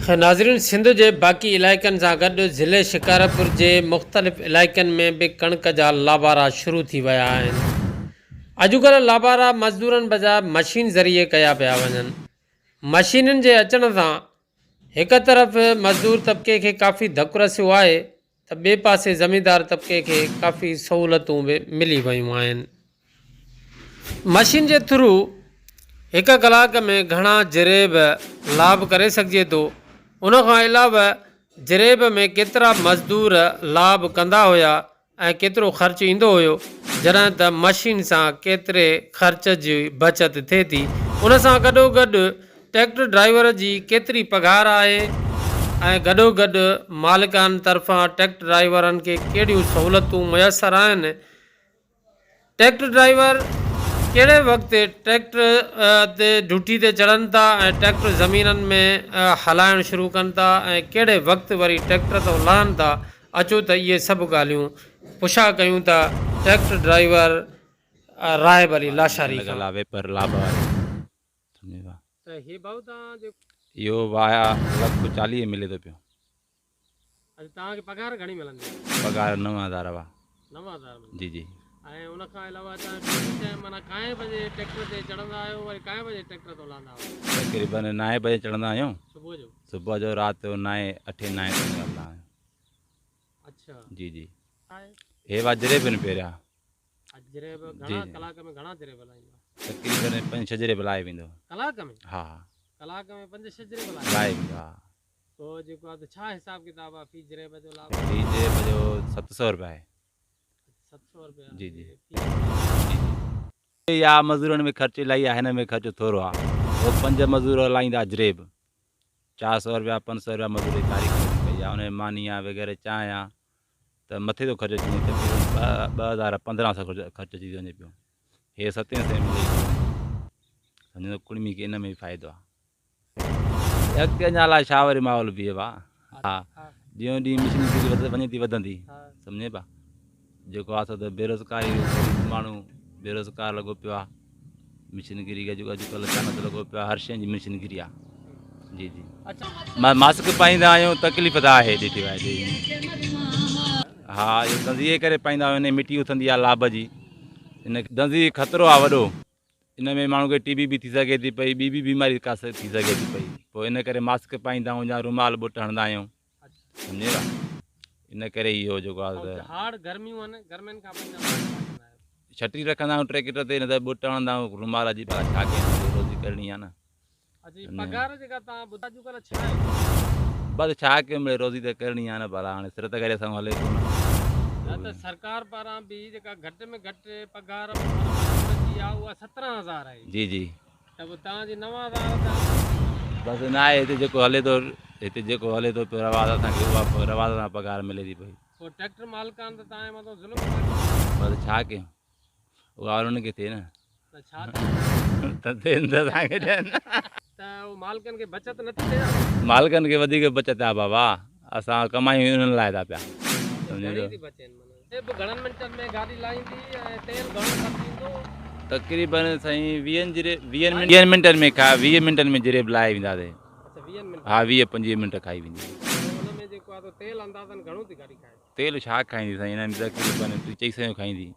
नाज़रीन, सिंध जे बाक़ी इलाइक़नि सां गॾु ज़िले शिकारपुर जे मुख़्तलिफ़ इलाइक़नि में बि कणिक जा लाबारा शुरू थी विया आहिनि। अॼुकल्ह लाबारा मज़दूरनि बजाइ मशीन ज़रिए कया पिया वञनि। मशीनुनि जे अचण सां हिक तरफ़ मज़दूर तबिके खे काफ़ी धकु रसियो आहे त ॿिए पासे ज़मींदार तबिके खे काफ़ी सहूलियतूं बि मिली वियूं आहिनि। मशीन जे थ्रू हिक कलाक में घणा जिरेब लाभ करे सघिजे थो। उन खां अलावा जिरेब में केतिरा मज़दूर लाभ कंदा हुया ऐं केतिरो ख़र्चु ईंदो हुयो, जॾहिं त मशीन सां केतिरे ख़र्च जी बचति थिए थी। उन सां गॾोगॾु ट्रैक्टर ड्राइवर जी केतिरी पघार आहे ऐं गॾोगॾु मालिकान तरफ़ां ट्रैक्टर ड्राइवरनि खे कहिड़ियूं सहूलियतूं मुयसरु आहिनि। ट्रैक्टर ड्राइवर कहिड़े वक़्तु ट्रैक्टर ते ड्यूटी ते चढ़नि था ऐं ट्रैक्टर ज़मीननि में हलाइणु शुरू कनि था ऐं कहिड़े वक़्तु वरी ट्रैक्टर तो लहनि था। अचो त इहे सभु ॻाल्हियूं पुछा कयूं था ट्रैक्टर ड्राइवर राहिब अली लाशारी खां। इहो वाया $140 मिले थो पियो। तव्हांखे पघार घणी मिलंदी? पघार 9,000 हुआ। 9,000 जी जी। ऐं उन खां अलावा तव्हां माना काएं बजे ट्रैक्टर ते चढ़ंदा आहियो, वरी काएं बजे ट्रैक्टर तो लहंदा आहियो? तक़रीबन 9 बजे चढ़ंदा आहियूं सुबुह जो राति जो 9 8 9 ताईं हलंदा आहियूं। अच्छा जी जी। हे वा जिरेब आहिनि पहिरियां। जिरेब घणा कलाक में घणा जिरेब लाईंदा? तक़रीबन 5-6 जिरेब लाहे वेंदो कलाक में? हा, कलाक में 5-6 जिरेब लाहे वेंदो। हा, तो जेको आहे छा हिसाब किताब आहे फी जिरेब जो लाभ? फी जिरेब जो 700 रुपया आहे। 700 रुपया? जी जी जी। या मज़दूरनि में ख़र्चु इलाही आहे, हिन में ख़र्चु थोरो आहे। वो 5 मज़दूर लाहींदा जिरेब 400 रुपया 500 रुपया मज़दूरी तारीख़ पई आहे। उन मानिया वग़ैरह चांहि त मथे थो ख़र्चु अची वञे, तक़रीबन 2,000-1,500 ख़र्चु अची वञे पियो। हे 700 मिले सम्झो कुड़मी खे इन में फ़ाइदो आहे। अॻिते अञा अलाए छा वरी माहौल बीहे आहे। हा, ॾींहों ॾींहुं मशीनरी वञे थी वधंदी, सम्झे पा। जेको आहे त बेरोज़गारी माण्हू बेरोज़गार लॻो पियो आहे। मशीनगिरी अॼुकल्ह कान थो लॻो पियो आहे, हर शइ जी मशीनगिरी आहे। जी जी। मां मास्क पाईंदा आहियूं, तकलीफ़ त आहे ॾिठी वञे। हा, इहो दंधीअ करे पाईंदा आहियूं, इन मिटी उथंदी आहे लाभ जी। इन दंधी ख़तरो आहे वॾो। इन में माण्हू खे TB बि थी सघे थी पई, ॿी बि बीमारी का थी सघे थी पई। पोइ इन करे मास्क पाईंदा आहियूं या रुमाल बुट हणंदा आहियूं, सम्झे था। इन करे इहो जेको आहे हार्ड गर्मियूं आहिनि, गर्मियुनि खां छटी रखंदा आहियूं ट्रैक्टर ते, न त बुट हणंदा आहियूं रुमाल जी। छा कयूं, रोज़ी करणी आहे न। पघार जेका तव्हां ॿुधायो अॼुकल्ह छा आहे? बसि छा कयूं, मिड़े रोज़ी त करणी आहे न। भला हाणे सिर त करे असां हले कोन। त सरकार पारां बि जेका घटि में घटि पघार आहे उहा 17,000 आहे। जी जी। त पोइ तव्हांजी 9,000 बसि न आहे। हिते जेको हले थो, हिते जेको हले थो पियो रवाज़, असांखे उहा रवाज़ सां पघार मिले थी पई। पोइ ट्रैक्टर मालिकान त तव्हांजे मथां ज़ुल्म। बसि छा कयूं, उहा उन्हनि खे थिए न। त छा त थियनि त असांखे ॾियनि। त मालिकनि खे बचति नथी थिए? मालिकनि खे वधीक बचति आहे बाबा। असां कमायूं उन्हनि लाइ था पिया, सम्झो। घणनि मिंटनि में गाॾी लाहींदी ऐं तेल घणो ख़र्चु ईंदो? तक़रीबन साईं 20 मिंटनि में 20 मिंटनि में जिरेब लाहे वेंदासीं। हा, 20-25 मिंट खाई वेंदी। हुन में जेको आहे तेल अंदाज़न घणो थी गाॾी खाए? तेल छा खाईंदी साईं, हिन में तक़रीबन 300-400 खाईंदी।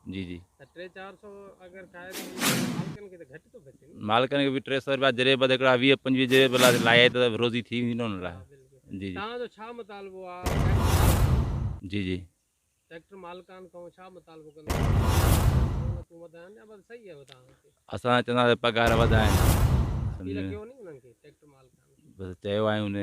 जी जी। त 300-400 अगरि खाए थी मालिकनि खे त घटि थो बचे? मालिकनि खे बि 300 रुपया जिरेब त हिकिड़ा 20-25 जिरेब लाहे त रोज़ी थी वेंदी न हुन लाइ। जी जी। तव्हांजो छा मुतालबो आहे? जी जी। ट्रैक्टर मालिकान खां छा मुतालबो कंदा? असां चवंदासीं पघार वधाइनि। बसि चयो आहे उन